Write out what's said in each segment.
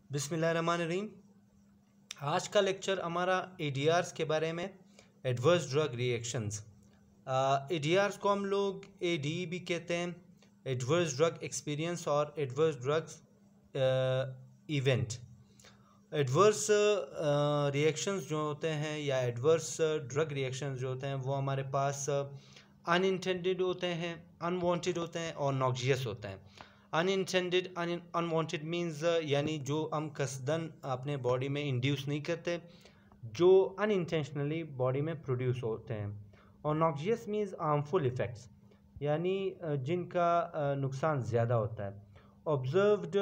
बिस्मिल्लाहिर्रहमानिर्रहीम। आज का लेक्चर हमारा एडीआरस के बारे में, एडवर्स ड्रग रिएक्शंस। एडीआरस को हम लोग एडी भी कहते हैं, एडवर्स ड्रग एक्सपीरियंस और adverse drugs event. Adverse reactions जो होते हैं या एडवर्स ड्रग रिएक्शंस जो होते हैं वो हमारे पास अनइंटेंडेड होते हैं, अनवांटेड होते हैं और नॉक्सियस होते हैं। अनइंटेंडेड अनवांटेड मींस यानी जो हम कसदन अपने बॉडी में इंड्यूस नहीं करते, जो अनइंटेंशनली बॉडी में प्रोड्यूस होते हैं। और नॉक्सियस मींस हार्मफुल इफ़ेक्ट्स, यानी जिनका नुकसान ज़्यादा होता है। ऑब्जर्व्ड,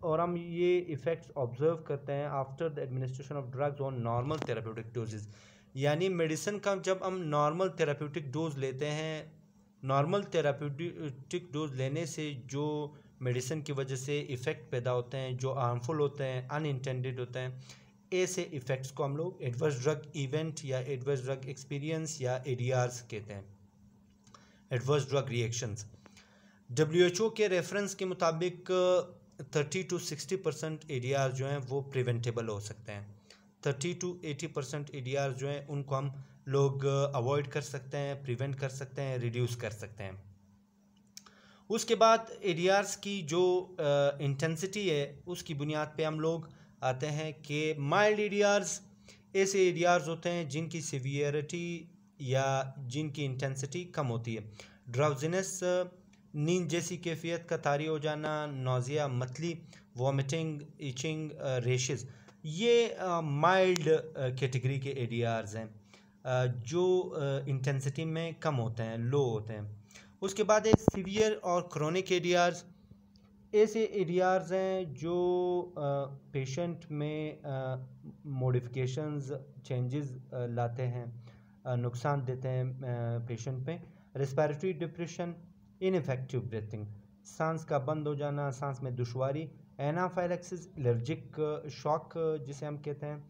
और हम ये इफ़ेक्ट्स ऑब्जर्व करते हैं after the administration of drugs on normal therapeutic doses, यानी मेडिसिन का जब हम नॉर्मल थेराप्यूटिक डोज लेते हैं, नॉर्मल थेराप्यूटिक डोज लेने से जो मेडिसिन की वजह से इफ़ेक्ट पैदा होते हैं, जो हार्मफुल होते हैं, अनइंटेंडेड होते हैं, ऐसे इफ़ेक्ट्स को हम लोग एडवर्स ड्रग इवेंट या एडवर्स ड्रग एक्सपीरियंस या एडीआरस कहते हैं, एडवर्स ड्रग रिएक्शंस। WHO के रेफरेंस के मुताबिक 30 to 60% एडीआर जो हैं वो प्रिवेंटेबल हो सकते हैं। 30 to 80% एडीआर जो हैं उनको हम लोग अवॉइड कर सकते हैं, प्रिवेंट कर सकते हैं, रिड्यूस कर सकते हैं। उसके बाद एडीआरस की जो इंटेंसिटी है उसकी बुनियाद पे हम लोग आते हैं कि माइल्ड एडीआरस ऐसे एडीआरस होते हैं जिनकी सीवियरिटी या जिनकी इंटेंसिटी कम होती है। ड्राउजीनेस, नींद जैसी कैफियत का तारी हो जाना, नोज़िया, मतली, वॉमिटिंग, इचिंग, रेशेस, ये माइल्ड कैटेगरी के एडीआरस हैं जो इंटेंसिटी में कम होते हैं, लो होते हैं। उसके बाद एक सीवियर और क्रोनिक एडीआरस, ऐसे एडीआरस हैं जो पेशेंट में मॉडिफिकेशंस, चेंजेस लाते हैं, नुकसान देते हैं पेशेंट में। रेस्पिरेटरी डिप्रेशन, इनफेक्टिव ब्रीथिंग, सांस का बंद हो जाना, सांस में दुश्वारी, एनाफाइलैक्सिस, एलर्जिक शॉक जिसे हम कहते हैं,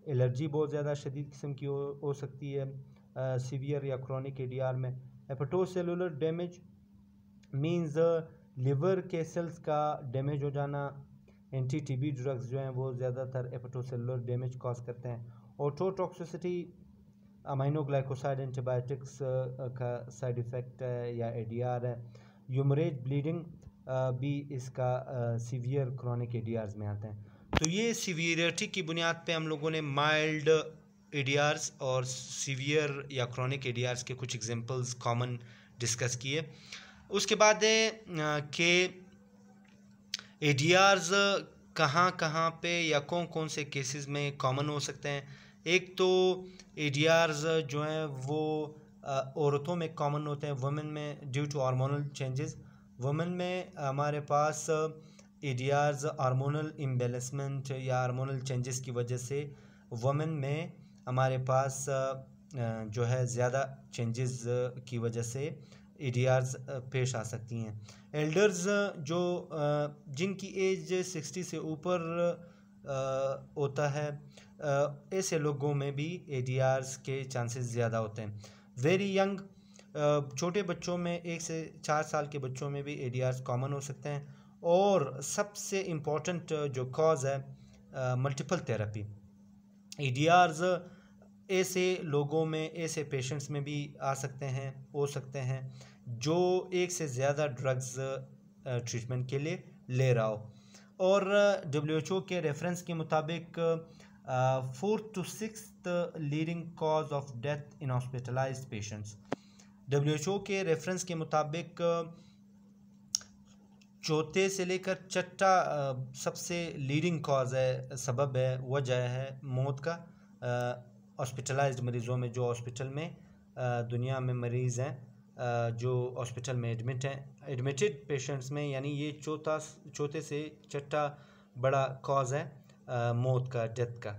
एलर्जी बहुत ज़्यादा शदीद किस्म की हो सकती है सीवियर या क्रोनिक एडीआर में। हेपेटोसेलुलर डैमेज मींस लिवर के सेल्स का डैमेज हो जाना। एंटी टीबी ड्रग्स जो हैं वो ज़्यादातर हेपेटोसेलुलर डैमेज कॉज करते हैं। ऑटोटॉक्सिसिटी, अमाइनो ग्लाइकोसाइड एंटीबायोटिक्स का साइड इफ़ेक्ट है या एडीआर है। ह्यूमरेज, ब्लीडिंग भी इसका सीवियर क्रोनिक एडीआर्स में आते हैं। तो ये सीवियरिटी की बुनियाद पे हम लोगों ने माइल्ड एडीआर्स और सीवियर या क्रोनिक एडीआर्स के कुछ एग्जांपल्स कॉमन डिस्कस किए। उसके बाद है कि एडीआर्स कहाँ कहाँ पे या कौन कौन से केसेस में कॉमन हो सकते हैं। एक तो एडीआर्स जो हैं वो औरतों में कॉमन होते हैं, वुमेन में, due to hormonal changes. Women में हमारे पास एडीआर्स हार्मोनल इम्बैलेंसमेंट या हार्मोनल चेंजेस की वजह से वुमेन में हमारे पास जो है ज़्यादा चेंजेस की वजह से एडीआर्स पेश आ सकती हैं। एल्डर्स जो जिनकी एज 60 से ऊपर होता है, ऐसे लोगों में भी एडीआर्स के चांसेस ज़्यादा होते हैं। वेरी यंग, छोटे बच्चों में 1 से 4 साल के बच्चों में भी एडीआर्स कॉमन हो सकते हैं। और सबसे इम्पॉर्टेंट जो कॉज है मल्टीपल थेरेपी। एडीआर्स ऐसे लोगों में, ऐसे पेशेंट्स में भी आ सकते हैं, हो सकते हैं जो एक से ज़्यादा ड्रग्स ट्रीटमेंट के लिए ले रहा हो। और WHO के रेफरेंस के मुताबिक 4th to 6th leading cause of death in hospitalised patients. WHO के रेफरेंस के मुताबिक चौथे से लेकर छठा सबसे लीडिंग कॉज है, सबब है, वजह है मौत का हॉस्पिटलाइज्ड मरीज़ों में, जो हॉस्पिटल में दुनिया में मरीज़ हैं जो हॉस्पिटल में एडमिट हैं, एडमिटेड पेशेंट्स में, यानी ये चौथे से छठा बड़ा कॉज है मौत का, डेथ का।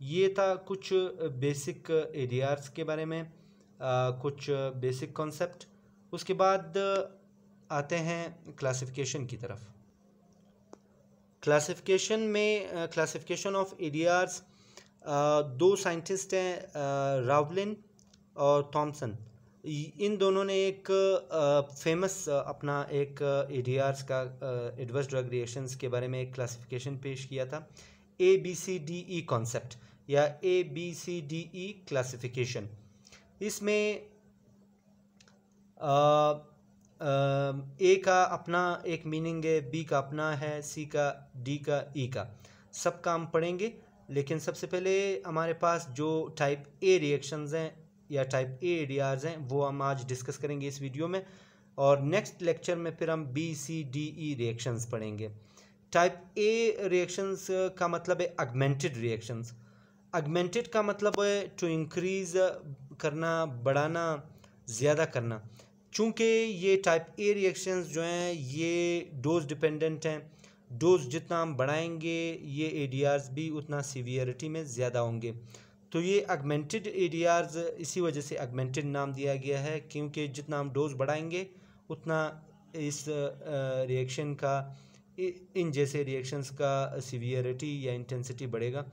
ये था कुछ बेसिक एडीआरस के बारे में, कुछ बेसिक कॉन्सेप्ट। उसके बाद आते हैं क्लासिफिकेशन की तरफ। क्लासिफिकेशन में क्लासिफिकेशन ऑफ एडीआरस, 2 साइंटिस्ट हैं, रावलिन और थॉमसन। इन दोनों ने एक फेमस अपना एक एडीआरस का एडवर्स ड्रग रिएक्शंस के बारे में एक क्लासिफिकेशन पेश किया था, ABCDE कॉन्सेप्ट या ABCDE क्लासिफिकेशन। इसमें ए का अपना एक मीनिंग है, बी का अपना है, सी का, डी का, ई का, सब का हम पढ़ेंगे। लेकिन सबसे पहले हमारे पास जो टाइप ए रिएक्शंस हैं या टाइप ए एडीआरस हैं वो हम आज डिस्कस करेंगे इस वीडियो में, और नेक्स्ट लेक्चर में फिर हम BCDE रिएक्शंस पढ़ेंगे। टाइप ए रिएक्शंस का मतलब है अगमेंटेड रिएक्शंस। अगमेंटेड का मतलब है टू इंक्रीज करना, बढ़ाना, ज़्यादा करना। चूँकि ये टाइप ए रिएक्शंस जो हैं ये डोज डिपेंडेंट हैं, डोज जितना हम बढ़ाएंगे ये एडीआरस भी उतना सीवियरिटी में ज़्यादा होंगे। तो ये अगमेंटेड एडीआरस इसी वजह से अगमेंटेड नाम दिया गया है, क्योंकि जितना हम डोज बढ़ाएंगे उतना इस रिएक्शन का, इन जैसे रिएक्शंस का सीवियरिटी या इंटेंसिटी बढ़ेगा।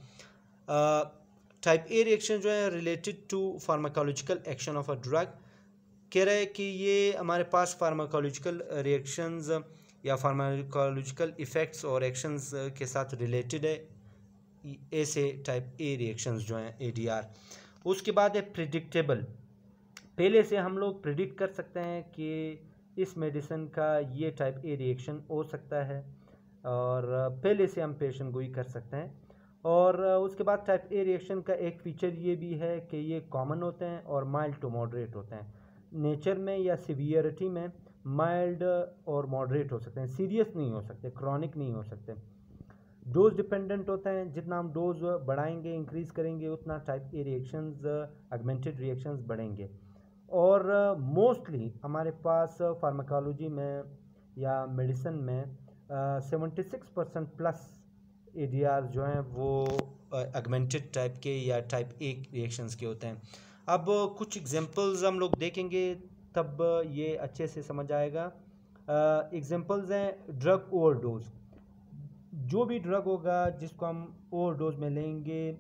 टाइप ए रिएक्शन जो है related to pharmacological action of a drug, कह रहा है कि ये हमारे पास फार्माकोलॉजिकल रिएक्शंस या फार्माकोलॉजिकल इफ़ेक्ट्स और एक्शंस के साथ रिलेटेड है, ऐसे टाइप ए रिएक्शंस जो हैं एडीआर। उसके बाद है प्रिडिक्टेबल। पहले से हम लोग प्रिडिक्ट कर सकते हैं कि इस मेडिसिन का ये टाइप ए रिएक्शन हो सकता है, और पहले से हम पेशेंट गोई कर सकते हैं। और उसके बाद टाइप ए रिएक्शन का एक फ़ीचर ये भी है कि ये कॉमन होते हैं और माइल्ड टू मॉडरेट होते हैं। नेचर में या सीवियरिटी में माइल्ड और मॉडरेट हो सकते हैं, सीरियस नहीं हो सकते, क्रॉनिक नहीं हो सकते। डोज डिपेंडेंट होते हैं, जितना हम डोज बढ़ाएंगे, इंक्रीज़ करेंगे, उतना type A reactions, augmented reactions बढ़ेंगे। और मोस्टली हमारे पास फार्माकोलॉजी में या मेडिसिन में 76% प्लस एडीआर जो हैं वो अगमेंटेड टाइप के या टाइप ए रिएक्शंस के होते हैं। अब कुछ एग्जांपल्स हम लोग देखेंगे तब ये अच्छे से समझ आएगा। एग्जांपल्स हैं ड्रग ओवरडोज। जो भी ड्रग होगा जिसको हम ओवरडोज में लेंगे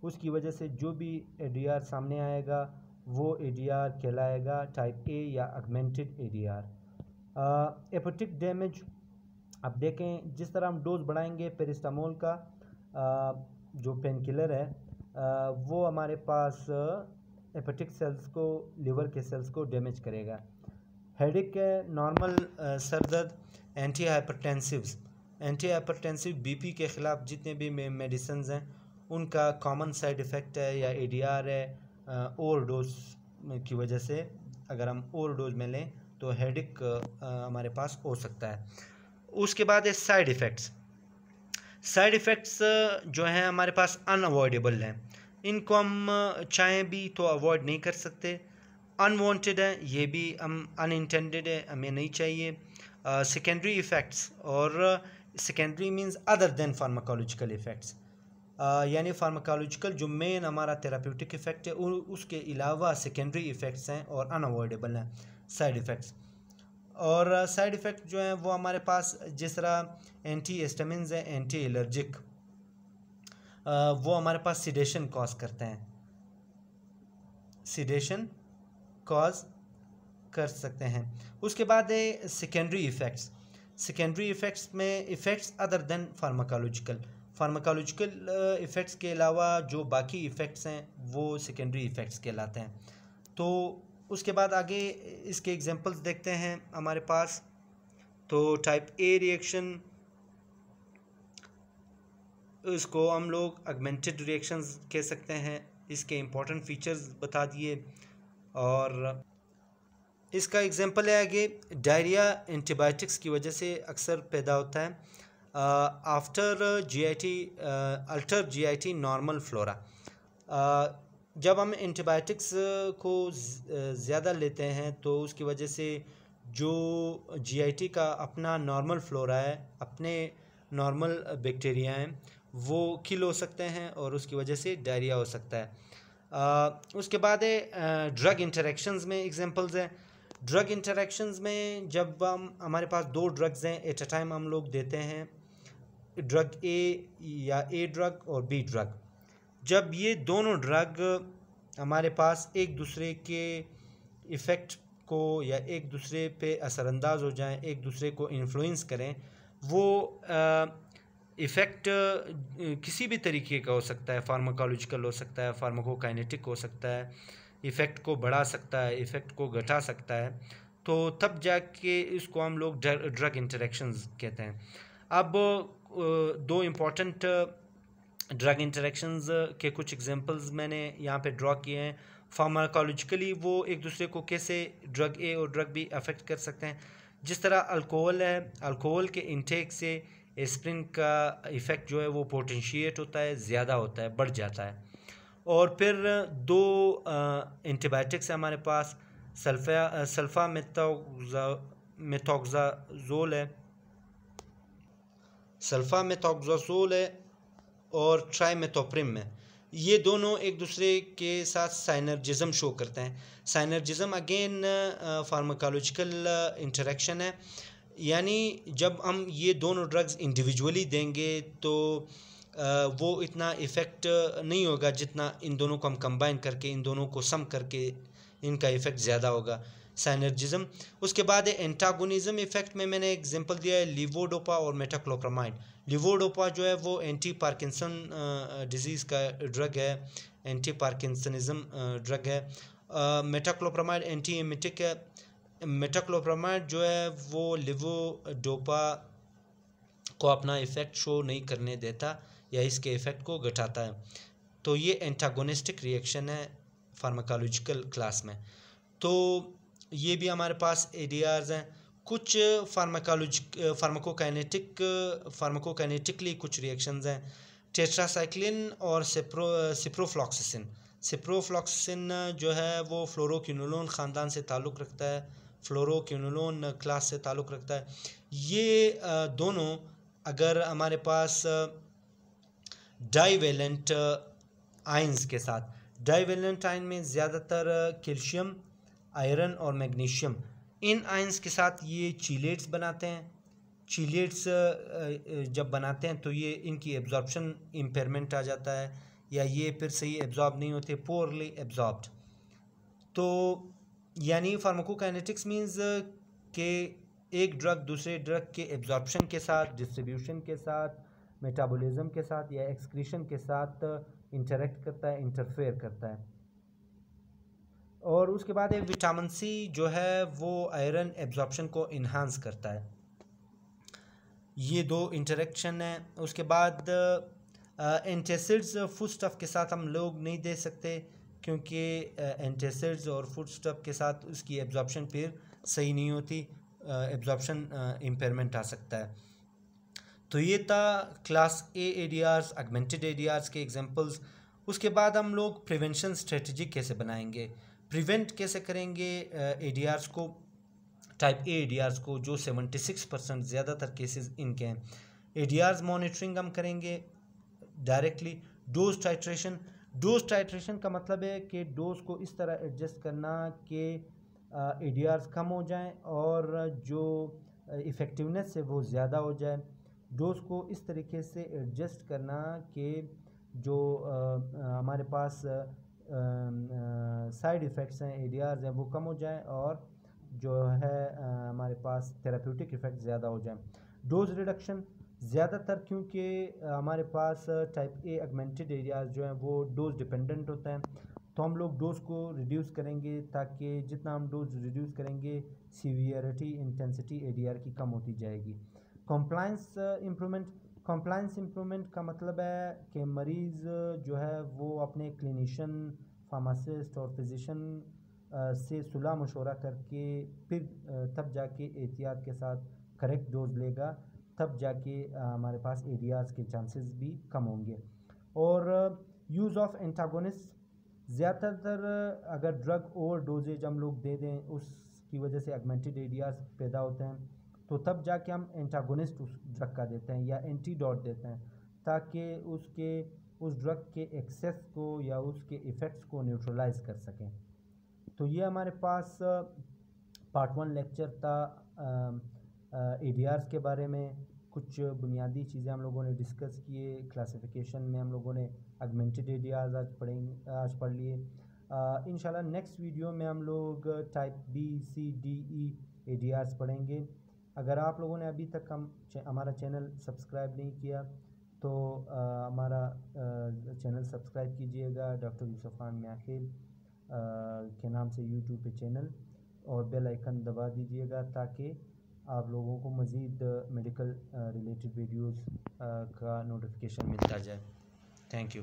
उसकी वजह से जो भी एडीआर सामने आएगा वो एडीआर कहलाएगा टाइप ए या अगमेंटेड एडीआर। हेपेटिक डैमेज, अब देखें जिस तरह हम डोज बढ़ाएंगे पैरासीटामोल का, जो पेन किलर है, वो हमारे पास हेपेटिक सेल्स को, लिवर के सेल्स को डैमेज करेगा। हेडेक है, नॉर्मल सर दर्द, एंटी हाइपरटेंसिव बीपी के ख़िलाफ़ जितने भी मेडिसिन हैं उनका कॉमन साइड इफ़ेक्ट है या एडीआर है। ओवरडोज की वजह से अगर हम ओवरडोज में लें तो हेडेक हमारे पास हो सकता है। उसके बाद है साइड इफ़ेक्ट्स। साइड इफ़ेक्ट्स जो हैं हमारे पास अनअवॉइडेबल हैं, इनको हम चाहें भी तो अवॉइड नहीं कर सकते। अनवांटेड है, ये भी हम अनइंटेंडेड है, हमें नहीं चाहिए। सेकेंडरी इफ़ेक्ट्स, और secondary means other than pharmacological effects, यानी फार्माकोलॉजिकल जो मेन हमारा थेराप्यूटिक इफ़ेक्ट है उसके अलावा सेकेंडरी इफ़ेक्ट्स हैं और अनअवॉइडेबल हैं साइड इफ़ेक्ट्स। और साइड इफ़ेक्ट जो हैं वो हमारे पास जिस तरह एंटी हिस्टामिन्स हैं, एंटी एलर्जिक, वो हमारे पास सिडेशन कॉज करते हैं, सिडेशन कॉज कर सकते हैं। उसके बाद है सेकेंडरी इफ़ेक्ट्स। सेकेंडरी इफ़ेक्ट्स में effects other than pharmacological effects के अलावा जो बाकी इफ़ेक्ट्स हैं वो सेकेंडरी इफ़ेक्ट्स कहलाते हैं। तो उसके बाद आगे इसके एग्जांपल्स देखते हैं हमारे पास। तो टाइप ए रिएक्शन, इसको हम लोग अगमेंटेड रिएक्शंस कह सकते हैं। इसके इम्पोर्टेंट फीचर्स बता दिए, और इसका एग्जांपल है आगे डायरिया एंटीबायोटिक्स की वजह से अक्सर पैदा होता है। After GIT, alter GIT normal flora, जब हम एंटीबायोटिक्स को ज़्यादा लेते हैं तो उसकी वजह से जो जीआईटी का अपना नॉर्मल फ्लोरा है, अपने नॉर्मल बैक्टीरिया हैं, वो किल हो सकते हैं और उसकी वजह से डायरिया हो सकता है। उसके बाद है ड्रग इंटरेक्शंस में एग्जांपल्स हैं। ड्रग इंटरेक्शंस में जब हमारे पास दो ड्रग्स हैं एट अ टाइम हम लोग देते हैं, ड्रग ए या ए ड्रग और बी ड्रग, जब ये दोनों ड्रग हमारे पास एक दूसरे के इफ़ेक्ट को या एक दूसरे पे असरअंदाज हो जाएं, एक दूसरे को इन्फ्लुएंस करें, वो इफ़ेक्ट किसी भी तरीके का हो सकता है, फार्माकोलॉजिकल हो सकता है, फार्माकोकाइनेटिक हो सकता है, इफ़ेक्ट को बढ़ा सकता है, इफ़ेक्ट को घटा सकता है। तो तब जाके इसको हम लोग ड्रग इंटरेक्शंस कहते हैं। अब दो इम्पॉर्टेंट ड्रग इंटरेक्शंस के कुछ एग्जांपल्स मैंने यहाँ पे ड्रॉ किए हैं। फार्माकोलॉजिकली वो एक दूसरे को कैसे ड्रग ए और ड्रग बी अफेक्ट कर सकते हैं। जिस तरह अल्कोहल है, अल्कोहल के इंटेक से एस्प्रिन का इफ़ेक्ट जो है वो पोटेंशिएट होता है, ज़्यादा होता है, बढ़ जाता है। और फिर दो एंटीबायोटिक्स है हमारे पास, सल्फा मेथोक्साजोल है, सल्फा मेथोक्साजोल है और ट्राइमेथोप्रिम है। ये दोनों एक दूसरे के साथ साइनर्जिज्म शो करते हैं। साइनर्जिज्म अगेन फार्माकोलॉजिकल इंटरेक्शन है, यानी जब हम ये दोनों ड्रग्स इंडिविजुअली देंगे तो वो इतना इफ़ेक्ट नहीं होगा जितना इन दोनों को हम कंबाइन करके, इन दोनों को सम करके इनका इफ़ेक्ट ज़्यादा होगा, साइनर्जिज्म। उसके बाद एंटागोनिज्म इफ़ेक्ट में मैंने एग्जांपल दिया है लीवोडोपा और मेटाक्लोप्रामाइड। लीवोडोपा जो है वो एंटी पार्किंसन डिजीज़ का ड्रग है, एंटी पार्किंसनिज्म ड्रग है। मेटाक्लोप्रामाइड एंटी एमिटिक है। मेटाक्लोप्रामाइड जो है वो लीवोडोपा को अपना इफ़ेक्ट शो नहीं करने देता या इसके इफ़ेक्ट को घटाता है। तो ये एंटागोनिस्टिक रिएक्शन है फार्माकोलॉजिकल क्लास में। तो ये भी हमारे पास एडीआरज हैं। कुछ फार्माकोकाइनेटिकली कुछ रिएक्शंस हैं, टेट्रासाइक्लिन और सिप्रोफ्लॉक्सिसिन। सिप्रोफ्लॉक्सिसिन जो है वो फ्लोरोक्विनोलोन ख़ानदान से ताल्लुक़ रखता है, फ्लोरोक्विनोलोन क्लास से ताल्लुक़ रखता है। ये दोनों अगर हमारे पास डाईवेलेंट आयंस के साथ, डाईवेलेंट आयन में ज़्यादातर कैल्शियम, आयरन और मैग्नीशियम, इन आयंस के साथ ये चीलेट्स बनाते हैं। चीलेट्स जब बनाते हैं तो ये इनकी एब्जॉर्प्शन इम्पेयरमेंट आ जाता है या ये फिर सही एब्जॉर्ब नहीं होते, पोरली एब्जॉर्ब्ड। तो यानी फार्माकोकाइनेटिक्स मींस कि एक ड्रग दूसरे ड्रग के एब्जॉर्प्शन के साथ, डिस्ट्रीब्यूशन के साथ, मेटाबॉलिज्म के साथ या एक्सक्रीशन के साथ इंटरेक्ट करता है, इंटरफेयर करता है। और उसके बाद विटामिन सी जो है वो आयरन एब्जॉर्प्शन को इन्हांस करता है। ये दो इंटरेक्शन है। उसके बाद एंटासिड्स फूड स्टफ़ के साथ हम लोग नहीं दे सकते क्योंकि एंटासिड्स और फूड स्टफ़ के साथ उसकी एब्जॉर्प्शन फिर सही नहीं होती, एब्जॉर्प्शन इम्पेयरमेंट आ सकता है। तो ये था क्लास ए एडीआर्स, अगमेंटेड एडीआर्स के एग्जांपल्स। उसके बाद हम लोग प्रिवेंशन स्ट्रेटजी कैसे बनाएंगे, प्रिवेंट कैसे करेंगे एडीआर्स को, टाइप ए एडीआर्स को, जो 76% ज़्यादातर केसेस इनके हैं। एडीआर्स मॉनिटरिंग हम करेंगे डायरेक्टली। डोज टाइट्रेशन का मतलब है कि डोज को इस तरह एडजस्ट करना कि एडीआर्स कम हो जाएं और जो इफ़ेक्टिवनेस है वो ज़्यादा हो जाए। डोज को इस तरीके से एडजस्ट करना कि जो हमारे पास साइड इफ़ेक्ट्स हैं एडीआर्स हैं वो कम हो जाएं और जो है हमारे पास थेराप्यूटिक इफ़ेक्ट ज़्यादा हो जाए। डोज रिडक्शन ज़्यादातर, क्योंकि हमारे पास टाइप ए अगमेंटेड एरियाज जो हैं वो डोज डिपेंडेंट होता है, तो हम लोग डोज को रिड्यूस करेंगे ताकि जितना हम डोज रिड्यूस करेंगे सीवियरिटी, इंटेंसिटी एडीआर की कम होती जाएगी। कंप्लायंस इम्प्रूवमेंट का मतलब है कि मरीज़ जो है वो अपने क्लिनिशियन, फार्मासिस्ट और फिजिशियन से सुलह मशवरा करके फिर तब जाके एहतियात के साथ करेक्ट डोज लेगा, तब जाके हमारे पास एडीआर्स के चांसेस भी कम होंगे। और यूज़ ऑफ एंटागोनिस्ट, ज़्यादातर अगर ड्रग ओवर डोजेज हम लोग दे दें उसकी वजह से अगमेंटेड एडीआर्स पैदा होते हैं, तो तब जाके हम एंटागोनिस्ट उस ड्रग का देते हैं या एंटीडोट देते हैं ताकि उस ड्रग के एक्सेस को या उसके इफ़ेक्ट्स को न्यूट्रलाइज कर सकें। तो ये हमारे पास पार्ट 1 लेक्चर था एडीआर्स के बारे में। कुछ बुनियादी चीज़ें हम लोगों ने डिस्कस किए। क्लासिफिकेशन में हम लोगों ने अगमेंटेड एडीआर्स आज पढ़ लिए। इंशाल्लाह नेक्स्ट वीडियो में हम लोग type B C D E ADRs पढ़ेंगे। अगर आप लोगों ने अभी तक हमारा चैनल सब्सक्राइब नहीं किया तो हमारा चैनल सब्सक्राइब कीजिएगा, डॉक्टर यूसुफ खान मियाखिल के नाम से यूट्यूब पे चैनल, और बेल आइकन दबा दीजिएगा ताकि आप लोगों को मज़ीद मेडिकल रिलेटेड वीडियोस का नोटिफिकेशन मिलता जाए। Thank you.